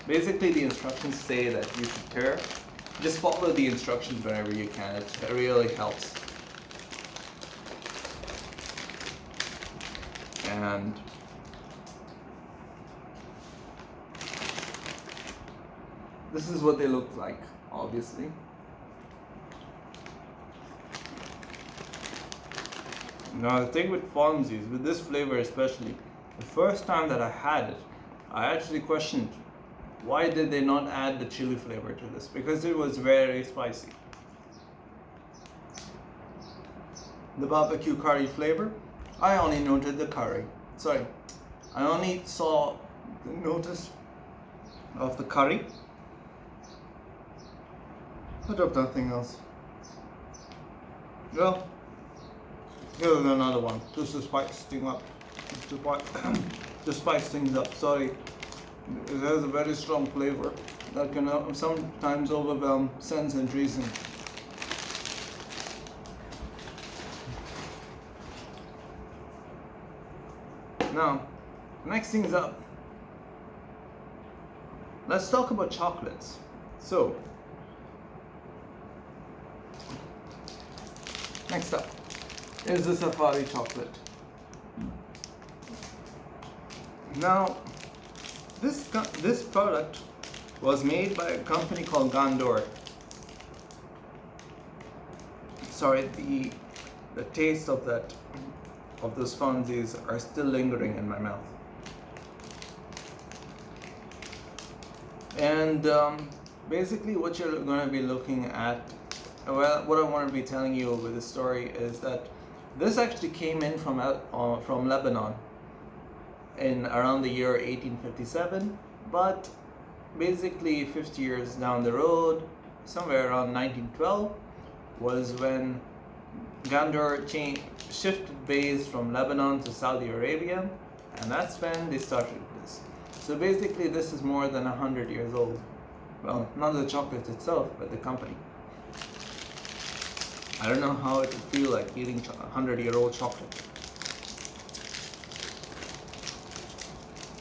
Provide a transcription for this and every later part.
Basically, the instructions say that you should tear. Just follow the instructions whenever you can. It really helps. And this is what they look like, obviously. Now the thing with Fonzies, with this flavor especially, the first time that I had it, I actually questioned why did they not add the chili flavor to this, because it was very spicy. The barbecue curry flavor, I only noted the curry. Sorry, I only saw the notice of the curry, but of nothing else. Well, here's another one, just to spice things up. To spice things up, sorry. It has a very strong flavor that can sometimes overwhelm sense and reason. Now, next things up, let's talk about chocolates. So, next up is the safari chocolate. Now, this product was made by a company called Gandor. Sorry, the taste of those Fonzies are still lingering in my mouth. And basically what you're going to be looking at, well, what I want to be telling you with this story is that this actually came in from Lebanon in around the year 1857, but basically 50 years down the road, somewhere around 1912, was when Gandor shifted base from Lebanon to Saudi Arabia, and that's when they started this. So basically this is more than 100 years old. Well, not the chocolate itself, but the company. I don't know how it would feel like eating 100-year-old chocolate.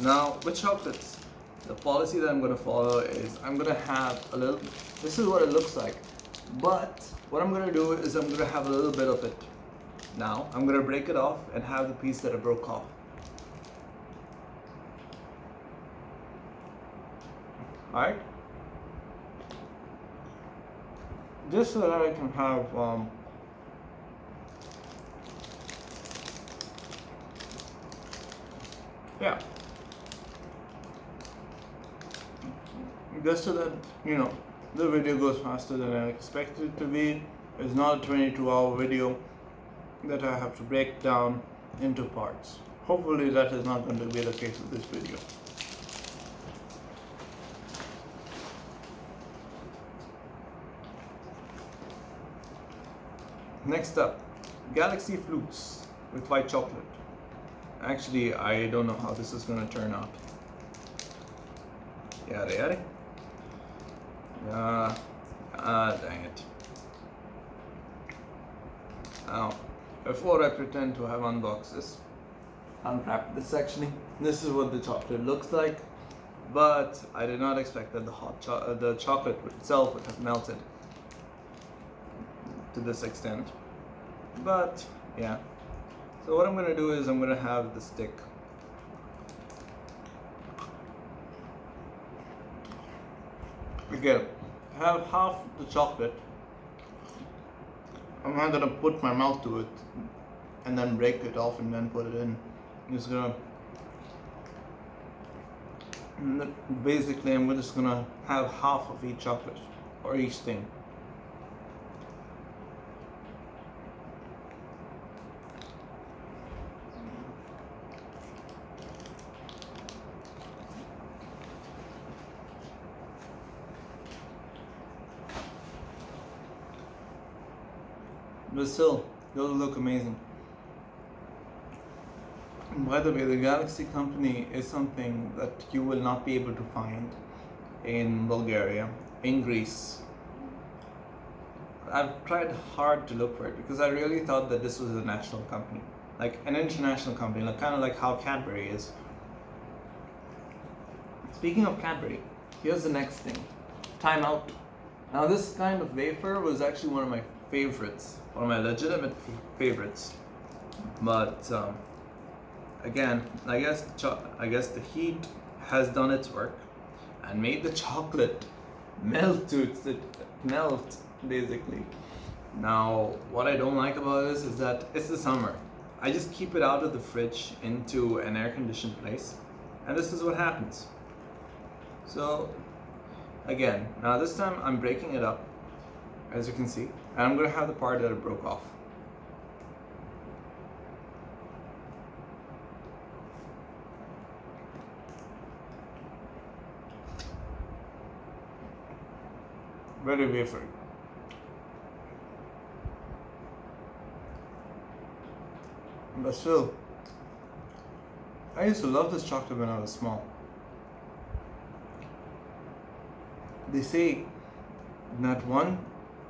Now, with chocolates, the policy that I'm going to follow is I'm going to have a little, this is what it looks like, but what I'm going to do is I'm going to have a little bit of it. Now, I'm going to break it off and have the piece that I broke off. Alright? Just so that I can have yeah, just so that the video goes faster than I expected it to be. It's not a 22-hour video that I have to break down into parts. Hopefully that is not going to be the case with this video. Next up, Galaxy Flutes with white chocolate. Actually, I don't know how this is going to turn out. Yada yada. Dang it. Now, before I pretend to have unboxed this, unwrapped this actually, this is what the chocolate looks like, but I did not expect that the chocolate itself would have melted to this extent. But yeah, so what I'm going to do is I'm going to have the stick. Again, have half the chocolate. I'm not going to put my mouth to it and then break it off and then put it in. I'm just going to, basically I'm just going to have half of each chocolate or each thing. But still, those look amazing. And by the way, the Galaxy company is something that you will not be able to find in Bulgaria, in Greece. I've tried hard to look for it because I really thought that this was a national company, like an international company, like kind of like how Cadbury is. Speaking of Cadbury, here's the next thing. Time out. Now this kind of wafer was actually one of my favorites, one of my legitimate favorites. But again, I guess the heat has done its work and made the chocolate melt basically. Now, what I don't like about this is that it's the summer. I just keep it out of the fridge into an air-conditioned place, and this is what happens. So, again, now this time I'm breaking it up, as you can see, and I'm gonna have the part that it broke off. Very wafer. But still, I used to love this chocolate when I was small. They say that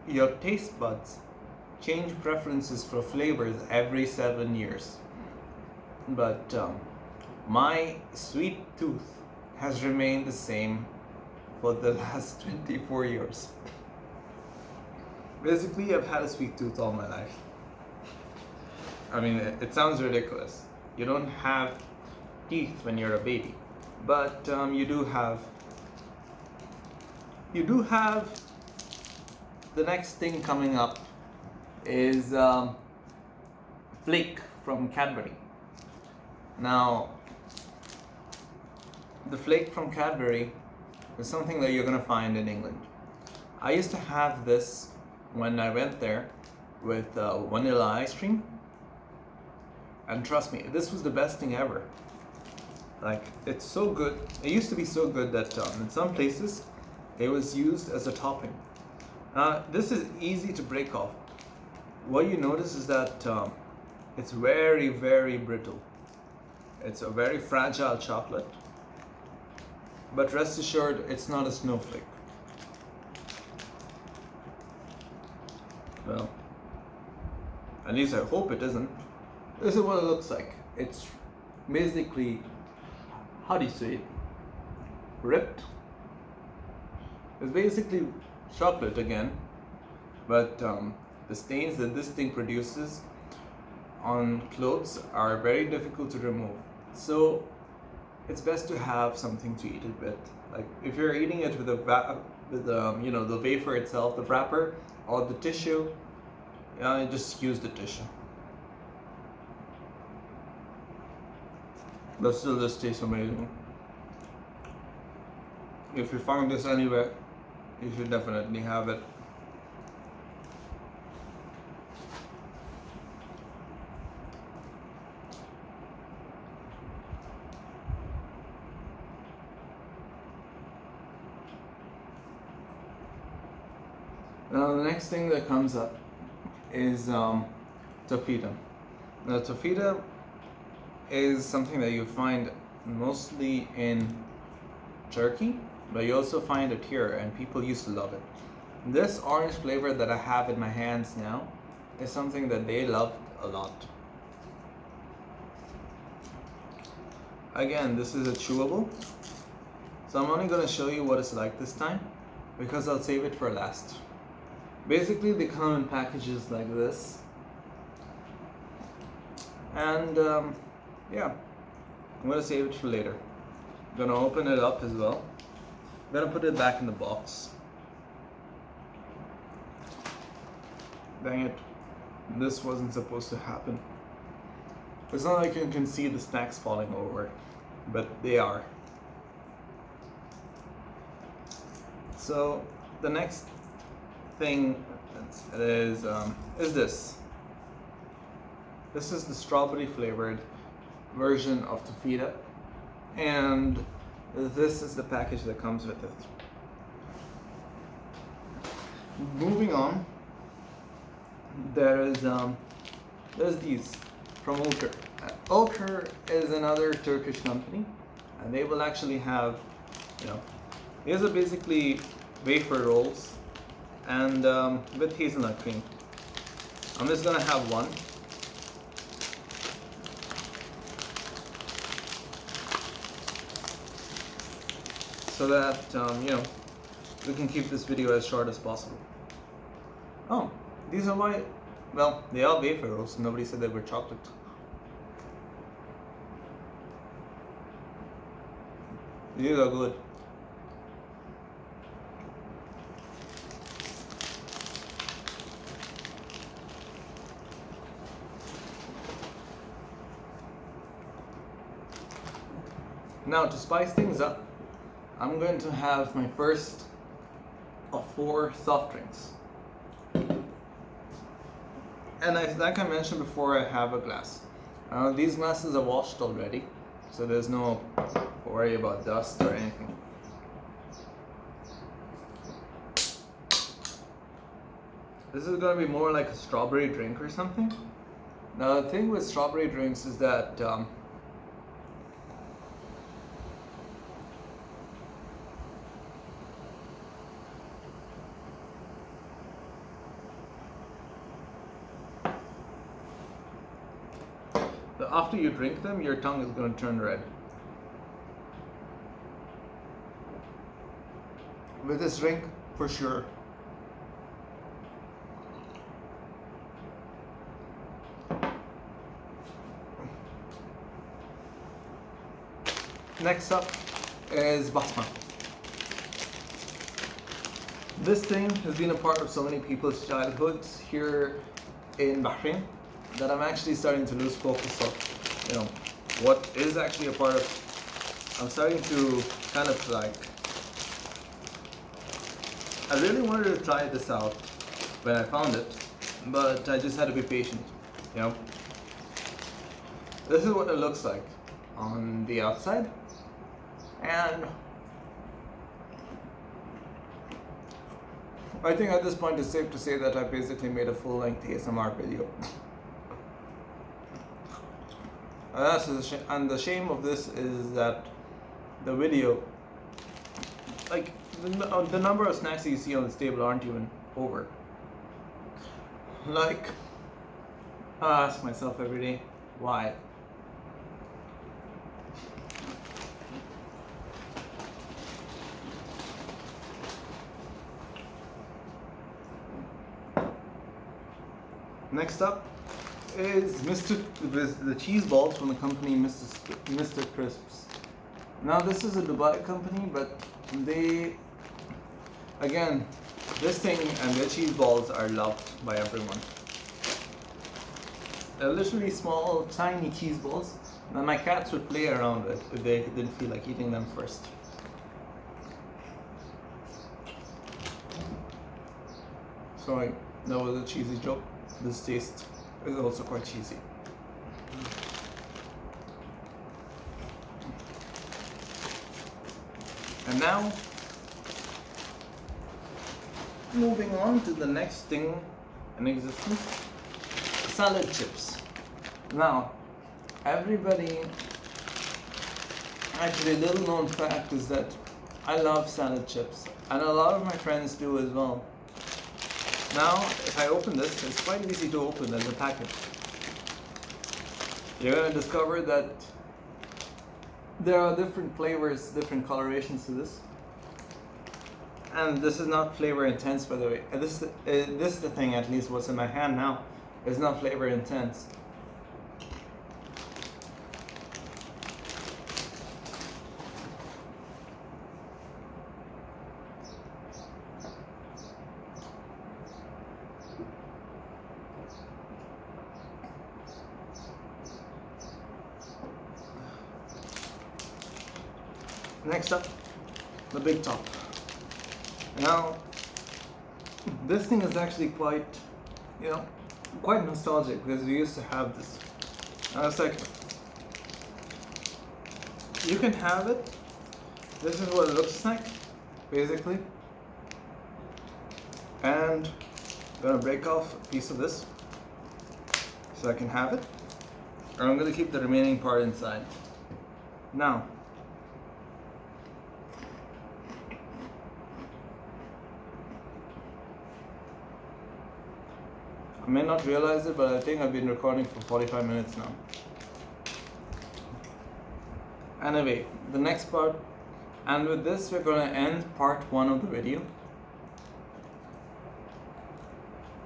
your taste buds change preferences for flavors every 7 years. But my sweet tooth has remained the same for the last 24 years. Basically, I've had a sweet tooth all my life. I mean, it sounds ridiculous. You don't have teeth when you're a baby, but you do have the next thing coming up is flake from Cadbury. Now, the flake from Cadbury is something that you're gonna find in England. I used to have this when I went there with vanilla ice cream, and trust me, this was the best thing ever. Like, it's so good. It used to be so good that in some places it was used as a topping. This is easy to break off. What you notice is that it's very, very brittle. It's a very fragile chocolate, but rest assured, it's not a snowflake. Well, at least I hope it isn't. This is what it looks like. It's basically, how do you say it? Ripped. It's basically chocolate again, but the stains that this thing produces on clothes are very difficult to remove. So it's best to have something to eat it with. Like if you're eating it with the wafer itself, the wrapper, or the tissue, just use the tissue. But still, this tastes amazing. If you found this anywhere, you should definitely have it. Now the next thing that comes up is toffita. Now toffita is something that you find mostly in Turkey, but you also find it here, and people used to love it. This orange flavor that I have in my hands now is something that they loved a lot. Again, this is a chewable, so I'm only going to show you what it's like this time, because I'll save it for last. Basically, they come in packages like this, and yeah, I'm going to save it for later. I'm going to open it up as well. I'm going to put it back in the box. Dang it, this wasn't supposed to happen. It's not like you can see the snacks falling over, but they are. So the next thing is this. This is the strawberry flavored version of toffita, and this is the package that comes with it. Moving on, there's these from Ulker. Ulker is another Turkish company, and they will actually have, these are basically wafer rolls and with hazelnut cream. I'm just gonna have one. so that we can keep this video as short as possible. Oh, these are my, well, they are wafer rolls. Nobody said they were chocolate. These are good. Now, to spice things up, I'm going to have my first of 4 soft drinks. And like I mentioned before, I have a glass. These glasses are washed already, so there's no worry about dust or anything. This is going to be more like a strawberry drink or something. Now, the thing with strawberry drinks is that after you drink them, your tongue is going to turn red. With this drink, for sure. Next up is basma. This thing has been a part of so many people's childhoods here in Bahrain that I'm actually starting to lose focus of, what is actually a part of. I'm starting to kind of like, I really wanted to try this out when I found it, but I just had to be patient, This is what it looks like on the outside, and I think at this point it's safe to say that I basically made a full-length ASMR video. And the shame of this is that the video, like the number of snacks that you see on this table aren't even over. Like, I ask myself every day, why? Next up is the cheese balls from the company Mr. Crisps. Now, this is a Dubai company, but again, this thing and their cheese balls are loved by everyone. They're literally small, tiny cheese balls that my cats would play around with if they didn't feel like eating them first. Sorry, that was a cheesy joke. This taste is also quite cheesy. And now, moving on to the next thing in existence, salad chips. Now, actually, a little known fact is that I love salad chips, and a lot of my friends do as well. Now, if I open this, it's quite easy to open as a packet. You're going to discover that there are different flavors, different colorations to this. And this is not flavor intense, by the way. This is the thing, at least what's in my hand now, is not flavor intense. Next up, the big top. Now, this thing is actually quite nostalgic because we used to have this. Now it's like, you can have it. This is what it looks like, basically. And I'm gonna break off a piece of this so I can have it. And I'm gonna keep the remaining part inside. Now, I may not realize it, but I think I've been recording for 45 minutes now. Anyway, the next part And with this, we're going to end part 1 of the video.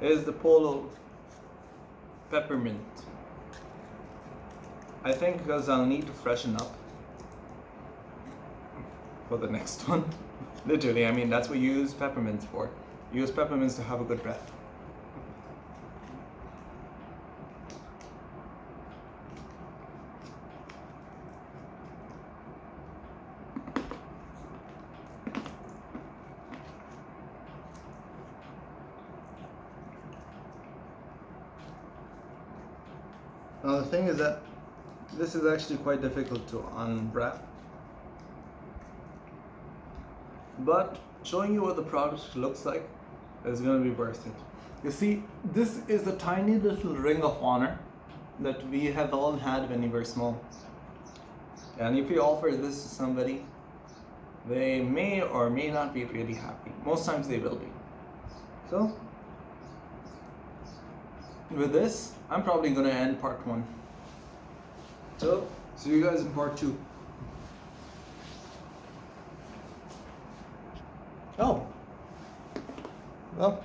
Is the Polo peppermint. I think because I'll need to freshen up for the next one. Literally, I mean, that's what you use peppermints for. You use peppermints to have a good breath. Now the thing is that this is actually quite difficult to unwrap, but showing you what the product looks like is going to be worth it. You see, this is a tiny little ring of honor that we have all had when we were small, and if you offer this to somebody, they may or may not be really happy. Most times they will be. So with this, I'm probably going to end part 1. So, see you guys in part 2. Oh. Well.